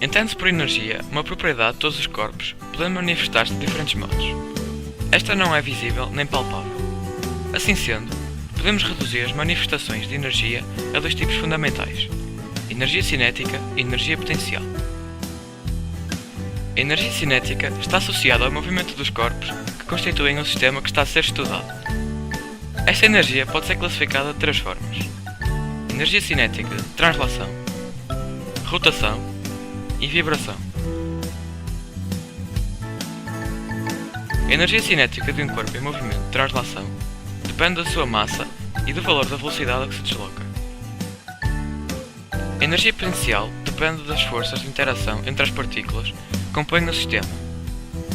Entende-se por energia uma propriedade de todos os corpos, podendo manifestar-se de diferentes modos. Esta não é visível nem palpável. Assim sendo, podemos reduzir as manifestações de energia a dois tipos fundamentais: energia cinética e energia potencial. A energia cinética está associada ao movimento dos corpos que constituem um sistema que está a ser estudado. Esta energia pode ser classificada de três formas: energia cinética de translação, rotação e vibração. A energia cinética de um corpo em movimento de translação depende da sua massa e do valor da velocidade a que se desloca. A energia potencial depende das forças de interação entre as partículas que compõem o sistema.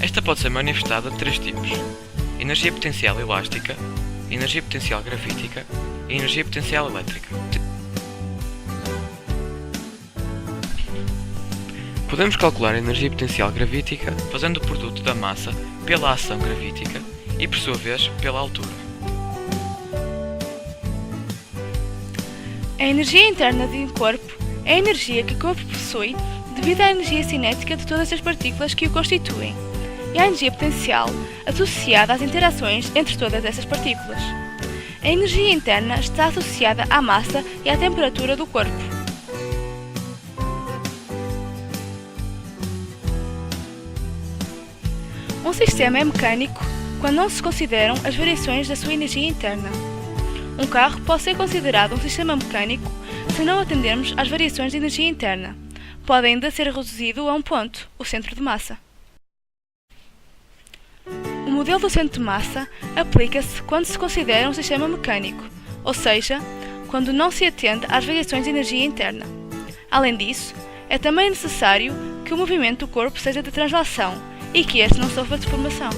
Esta pode ser manifestada de três tipos: energia potencial elástica, energia potencial gravítica e energia potencial elétrica. Podemos calcular a energia potencial gravítica fazendo o produto da massa pela ação gravítica e, por sua vez, pela altura. A energia interna de um corpo é a energia que o corpo possui devido à energia cinética de todas as partículas que o constituem, e à energia potencial associada às interações entre todas essas partículas. A energia interna está associada à massa e à temperatura do corpo. Um sistema é mecânico quando não se consideram as variações da sua energia interna. Um carro pode ser considerado um sistema mecânico se não atendermos às variações de energia interna. Pode ainda ser reduzido a um ponto, o centro de massa. O modelo do centro de massa aplica-se quando se considera um sistema mecânico, ou seja, quando não se atende às variações de energia interna. Além disso, é também necessário que o movimento do corpo seja de translação e que este não sofra deformação.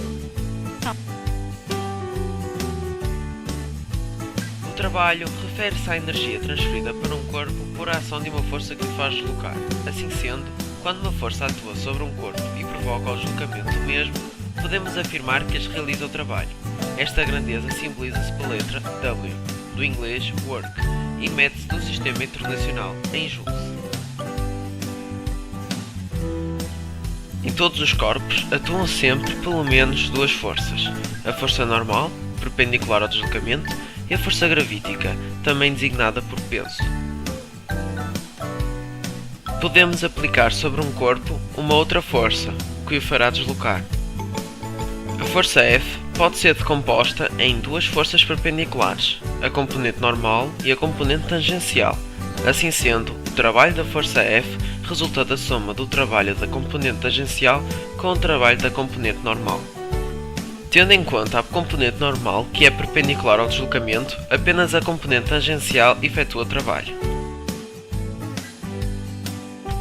O trabalho refere-se à energia transferida para um corpo por a ação de uma força que o faz deslocar. Assim sendo, quando uma força atua sobre um corpo e provoca o deslocamento do mesmo, podemos afirmar que este realiza o trabalho. Esta grandeza simboliza-se pela letra W, do inglês work, e mede-se do sistema internacional em joules. Em todos os corpos atuam sempre pelo menos duas forças: a força normal, perpendicular ao deslocamento, e a força gravítica, também designada por peso. Podemos aplicar sobre um corpo uma outra força, que o fará deslocar. A força F pode ser decomposta em duas forças perpendiculares, a componente normal e a componente tangencial. Assim sendo, o trabalho da força F resulta da soma do trabalho da componente tangencial com o trabalho da componente normal. Tendo em conta a componente normal, que é perpendicular ao deslocamento, apenas a componente tangencial efetua o trabalho.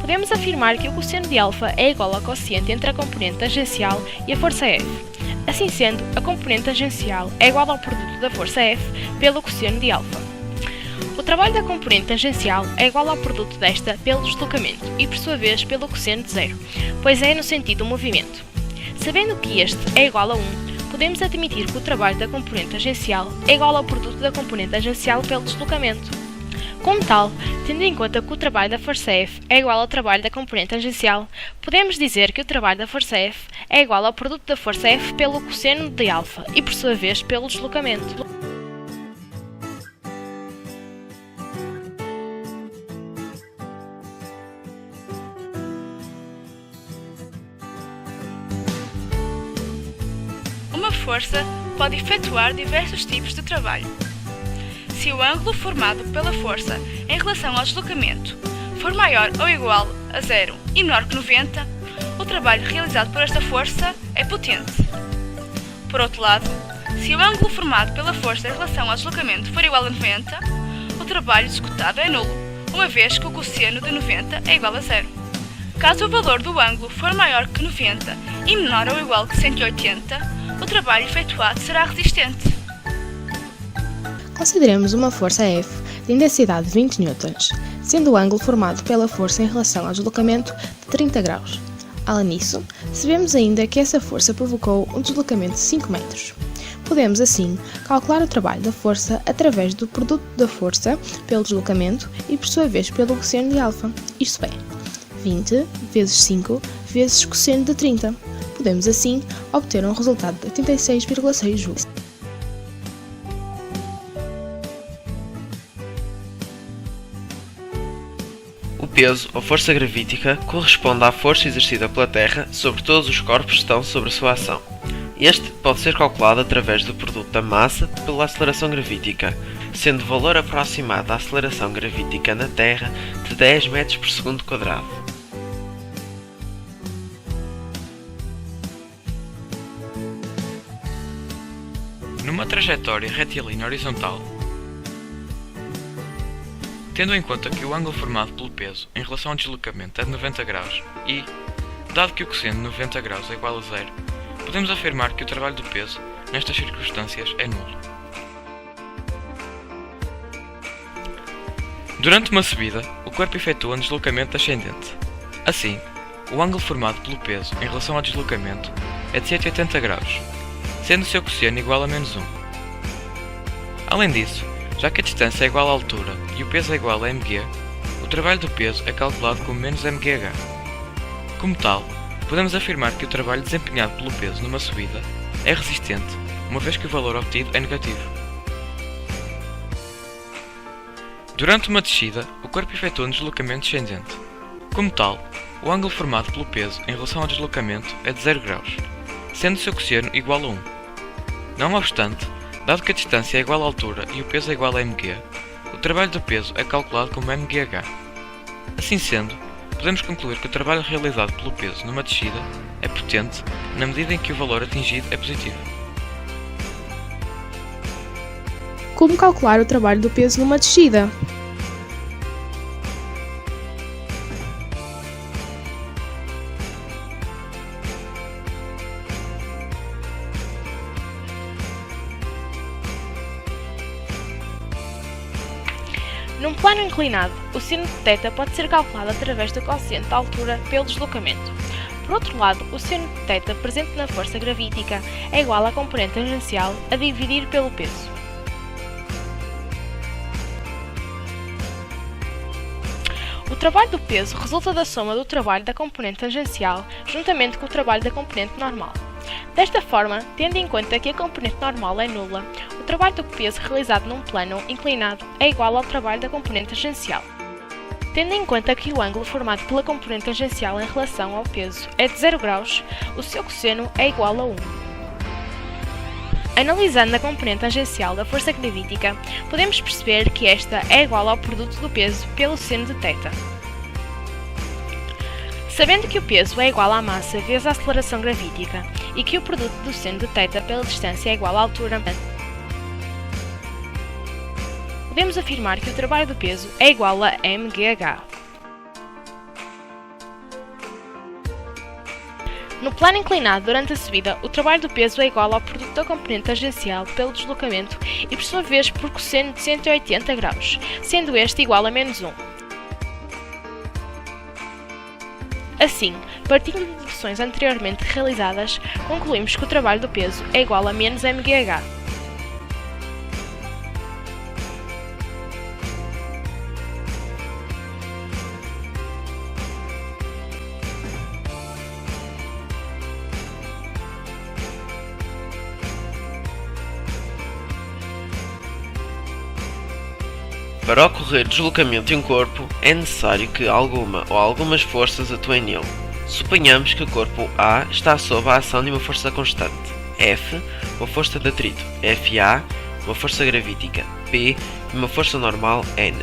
Podemos afirmar que o cosseno de alfa é igual ao quociente entre a componente tangencial e a força F. Assim sendo, a componente tangencial é igual ao produto da força F pelo cosseno de alfa. O trabalho da componente tangencial é igual ao produto desta pelo deslocamento e, por sua vez, pelo cosseno de zero, pois é no sentido do movimento. Sabendo que este é igual a 1, podemos admitir que o trabalho da componente tangencial é igual ao produto da componente tangencial pelo deslocamento. Como tal, tendo em conta que o trabalho da força F é igual ao trabalho da componente tangencial, podemos dizer que o trabalho da força F é igual ao produto da força F pelo cosseno de alfa e, por sua vez, pelo deslocamento. Uma força pode efetuar diversos tipos de trabalho. Se o ângulo formado pela força em relação ao deslocamento for maior ou igual a 0 e menor que 90, o trabalho realizado por esta força é potente. Por outro lado, se o ângulo formado pela força em relação ao deslocamento for igual a 90, o trabalho executado é nulo, uma vez que o cosseno de 90 é igual a 0. Caso o valor do ângulo for maior que 90 e menor ou igual que 180, o trabalho efetuado será resistente. Consideremos uma força F de intensidade de 20 N, sendo o ângulo formado pela força em relação ao deslocamento de 30 graus. Além disso, sabemos ainda que essa força provocou um deslocamento de 5 metros. Podemos, assim, calcular o trabalho da força através do produto da força pelo deslocamento e, por sua vez, pelo cosseno de alfa, isto é, 20 vezes 5 vezes cosseno de 30. Podemos assim obter um resultado de 86,6 joules. O peso ou força gravítica corresponde à força exercida pela Terra sobre todos os corpos que estão sobre a sua ação. Este pode ser calculado através do produto da massa pela aceleração gravítica, sendo o valor aproximado da aceleração gravítica na Terra de 10 metros por segundo quadrado. Numa trajetória retilínea horizontal, tendo em conta que o ângulo formado pelo peso em relação ao deslocamento é de 90 graus e, dado que o cosseno de 90 graus é igual a zero, podemos afirmar que o trabalho do peso, nestas circunstâncias, é nulo. Durante uma subida, o corpo efetua um deslocamento ascendente. Assim, o ângulo formado pelo peso em relação ao deslocamento é de 180 graus, sendo o seu cosseno igual a menos 1. Além disso, já que a distância é igual à altura e o peso é igual a mg, o trabalho do peso é calculado como menos mgh. Como tal, podemos afirmar que o trabalho desempenhado pelo peso numa subida é resistente, uma vez que o valor obtido é negativo. Durante uma descida, o corpo efetua um deslocamento descendente. Como tal, o ângulo formado pelo peso em relação ao deslocamento é de 0 graus, sendo o seu cosseno igual a 1. Não obstante, dado que a distância é igual à altura e o peso é igual a mg, o trabalho do peso é calculado como mgh. Assim sendo, podemos concluir que o trabalho realizado pelo peso numa descida é potente na medida em que o valor atingido é positivo. Como calcular o trabalho do peso numa descida? Num plano inclinado, o seno de θ pode ser calculado através do quociente da altura pelo deslocamento. Por outro lado, o seno de θ presente na força gravítica é igual à componente tangencial a dividir pelo peso. O trabalho do peso resulta da soma do trabalho da componente tangencial juntamente com o trabalho da componente normal. Desta forma, tendo em conta que a componente normal é nula, o trabalho do peso realizado num plano inclinado é igual ao trabalho da componente tangencial. Tendo em conta que o ângulo formado pela componente tangencial em relação ao peso é de 0 graus, o seu cosseno é igual a 1. Analisando a componente tangencial da força gravítica, podemos perceber que esta é igual ao produto do peso pelo seno de θ. Sabendo que o peso é igual à massa vezes a aceleração gravítica e que o produto do seno de θ pela distância é igual à altura, podemos afirmar que o trabalho do peso é igual a mgh. No plano inclinado durante a subida, o trabalho do peso é igual ao produto da componente tangencial pelo deslocamento e por sua vez por cosseno de 180 graus, sendo este igual a menos 1. Assim, partindo de deduções anteriormente realizadas, concluímos que o trabalho do peso é igual a menos mgh. Para ocorrer deslocamento de um corpo, é necessário que alguma ou algumas forças atuem nele. Suponhamos que o corpo A está sob a ação de uma força constante, F, uma força de atrito, FA, uma força gravítica, P, e uma força normal, N.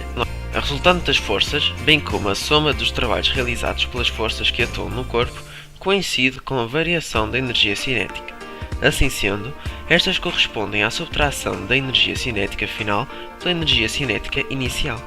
A resultante das forças, bem como a soma dos trabalhos realizados pelas forças que atuam no corpo, coincide com a variação da energia cinética. Assim sendo, estas correspondem à subtração da energia cinética final pela energia cinética inicial.